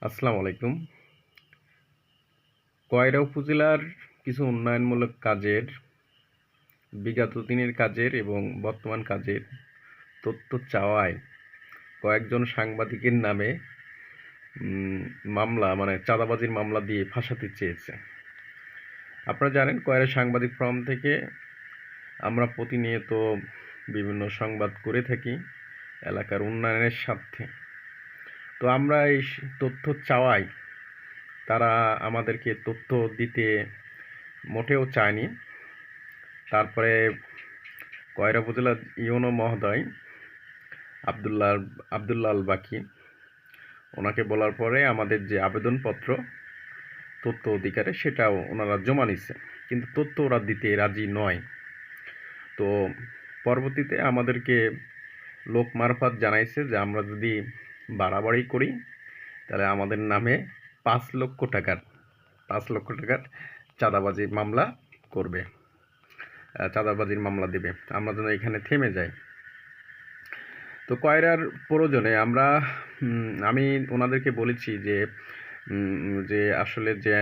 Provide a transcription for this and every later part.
আসসালামু আলাইকুম। কয়রা উপজেলার কিছু উন্নয়নমূলক কাজের বিগত দিনের কাজের এবং বর্তমান কাজের তথ্য চাওয়ায় কয়েকজন সাংবাদিকের নামে মামলা চাঁদাবাজির মামলা দিয়ে ফাঁসাতে চেয়েছে। আপনারা জানেন কয়রা সাংবাদিক ফোরাম থেকে আমরা প্রতিনিয়ত বিভিন্ন সংবাদ করে থাকি এলাকার উন্নয়নের স্বার্থে। তো আমরা এই তথ্য চাওয়ায় তারা আমাদেরকে তথ্য দিতে মোটেও চায়নি। তারপরে কয়রা উপজেলার ইউনো মহোদয় আবদুল্লাহ আল বাকি ওনাকে বলার পরে আমাদের যে আবেদনপত্র তথ্য অধিকারে সেটাও ওনারা জমা নিচ্ছে, কিন্তু তথ্য ওরা দিতে রাজি নয়। তো পরবর্তীতে আমাদেরকে লোক মারফত জানাইছে যে আমরা যদি বাড়াবাড়ি করি তাহলে আমাদের নামে 5 লক্ষ টাকার চাঁদাবাজির মামলা করবে, চাঁদাবাজির মামলা দেবে, আমরা যেন এখানে থেমে যাই। তো কয়রার প্রয়োজনে আমি ওনাদেরকে বলেছি যে আসলে যে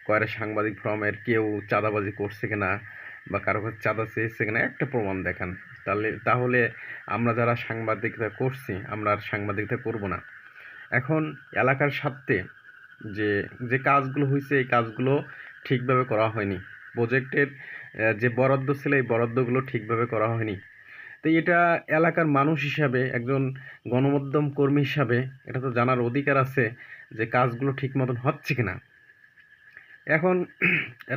কয়রা সাংবাদিক ফোরামের কেউ চাঁদাবাজি করছে কিনা বা কারো কাছে চাঁদা চেয়েছে কিনা একটা প্রমাণ দেখান, তাহলে আমরা যারা সাংবাদিকতা করছি আমরা আর সাংবাদিকতা করব না। এখন এলাকার স্বার্থে যে যে কাজগুলো হয়েছে এই কাজগুলো ঠিকভাবে করা হয়নি, প্রজেক্টের যে বরাদ্দ ছিল এই বরাদ্দগুলো ঠিকভাবে করা হয়নি। তো এটা এলাকার মানুষ হিসাবে, একজন গণমাধ্যম কর্মী হিসাবে এটা তো জানার অধিকার আছে যে কাজগুলো ঠিক মতন হচ্ছে কিনা। এখন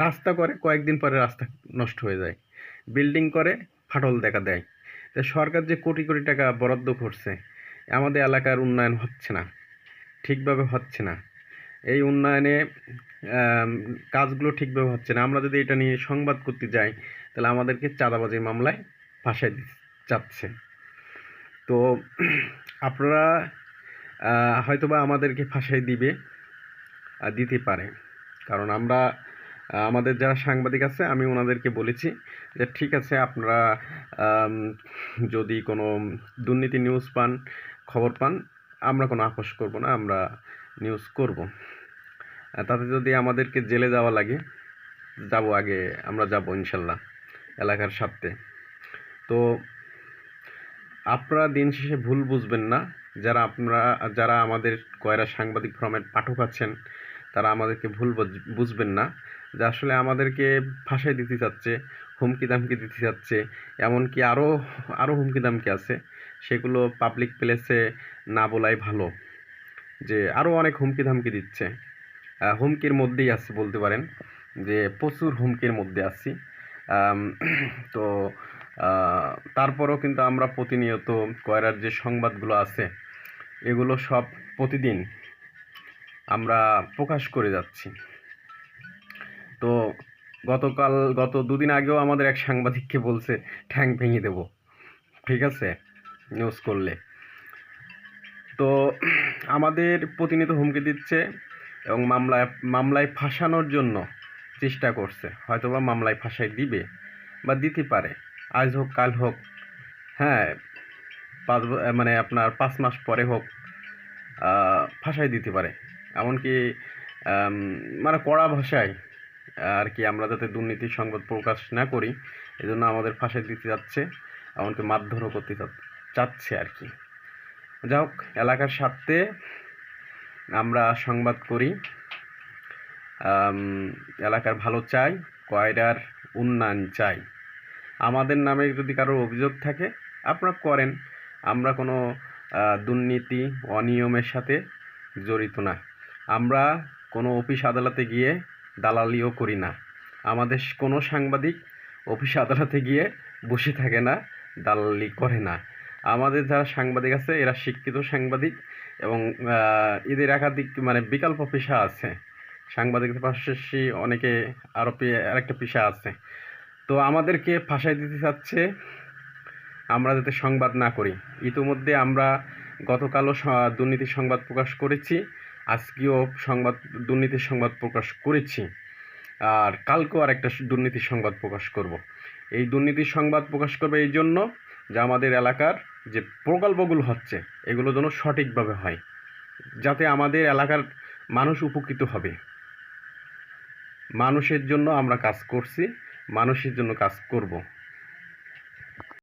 রাস্তা করে কয়েকদিন পরে রাস্তা নষ্ট হয়ে যায়, বিল্ডিং করে ফাটল দেখা দেয়। তো সরকার যে কোটি কোটি টাকা বরাদ্দ করছে আমাদের এলাকার উন্নয়ন হচ্ছে না, ঠিকভাবে হচ্ছে না। এই উন্নয়নে কাজগুলো ঠিকভাবে হচ্ছে না। আমরা যদি এটা নিয়ে সংবাদ করতে যাই তাহলে আমাদেরকে চাঁদাবাজির মামলায় ফাঁসাই চাচ্ছে। তো আপনারা হয়তোবা আমাদেরকে ফাঁসাই দিতে পারে, কারণ আমাদের যারা সাংবাদিক আছে আমি ওনাদেরকে বলেছি যে ঠিক আছে, আপনারা যদি কোনো দুর্নীতি নিউজ পান, খবর পান, আমরা কোনো আপোষ করব না, আমরা নিউজ করব। তাতে যদি আমাদেরকে জেলে যাওয়া লাগে আমরা যাব ইনশাল্লাহ এলাকার স্বার্থে। তো আপনারা দিন শেষে ভুল বুঝবেন না, যারা আমাদের কয়রা সাংবাদিক ফোরামের পাঠক আছেন তারা আমাদেরকে ভুল বুঝবেন না যে আসলে আমাদেরকে ফাঁসাই দিতে চাচ্ছে, হুমকি দামকি দিতে চাচ্ছে। এমনকি আরও হুমকি দামকি আছে, সেগুলো পাবলিক প্লেসে না বলাই ভালো, যে আরও অনেক হুমকি ধামকি দিচ্ছে। হুমকির মধ্যেই আছি বলতে পারেন, যে প্রচুর হুমকির মধ্যে আছি। তো তারপরও কিন্তু আমরা প্রতিনিয়ত কয়রার যে সংবাদগুলো আছে এগুলো সব প্রতিদিন আমরা প্রকাশ করে যাচ্ছি। তো গত দুদিন আগেও আমাদের এক সাংবাদিককে বলছে ঠ্যাং ভেঙে দেব, ঠিক আছে, নিউজ করলে। তো আমাদের প্রতিনিয়ত হুমকি দিচ্ছে এবং মামলায় ফাঁসানোর জন্য চেষ্টা করছে। হয়তোবা মামলায় ফাঁসাই দিবে বা দিতে পারে, আজ হোক কাল হোক, হ্যাঁ, আপনার 5 মাস পরে হোক, ফাঁসাই দিতে পারে। এমনকি কড়া ভাষায় আর কি, আমরা যাতে দুর্নীতির সংবাদ প্রকাশ না করি এজন্য আমাদের ফাঁসাই দিতে যাচ্ছে, এমনকি মারধরও করতে চাচ্ছে আর কি। যাই হোক, এলাকার স্বার্থে আমরা সংবাদ করি, এলাকার ভালো চাই, কয়রার উন্নয়ন চাই। আমাদের নামে যদি কারোর অভিযোগ থাকে আপনারা করেন, আমরা কোনো দুর্নীতি অনিয়মের সাথে জড়িত না। আমরা কোনো অফিস আদালতে গিয়ে দালালিও করি না। আমাদের কোনো সাংবাদিক অফিস আদালতে গিয়ে বসে থাকে না, দালালি করে না। আমাদের যারা সাংবাদিক আছে এরা শিক্ষিত সাংবাদিক, এবং এদের একাধিক বিকল্প পেশা আছে। সাংবাদিকদের পাশাপাশি অনেকে আরেকটা পেশা আছে। তো আমাদেরকে ফাঁসাই দিতে চাচ্ছে আমরা যাতে সংবাদ না করি। ইতিমধ্যে আমরা গতকালও দুর্নীতির সংবাদ প্রকাশ করেছি, আজকেও দুর্নীতির সংবাদ প্রকাশ করেছি, আর কালকেও আরেকটা দুর্নীতির সংবাদ প্রকাশ করব। এই দুর্নীতির সংবাদ প্রকাশ করবে এই জন্য যে আমাদের এলাকার যে প্রকল্পগুলো হচ্ছে এগুলো যেন সঠিকভাবে হয়, যাতে আমাদের এলাকার মানুষ উপকৃত হবে। মানুষের জন্য আমরা কাজ করছি, মানুষের জন্য কাজ করব।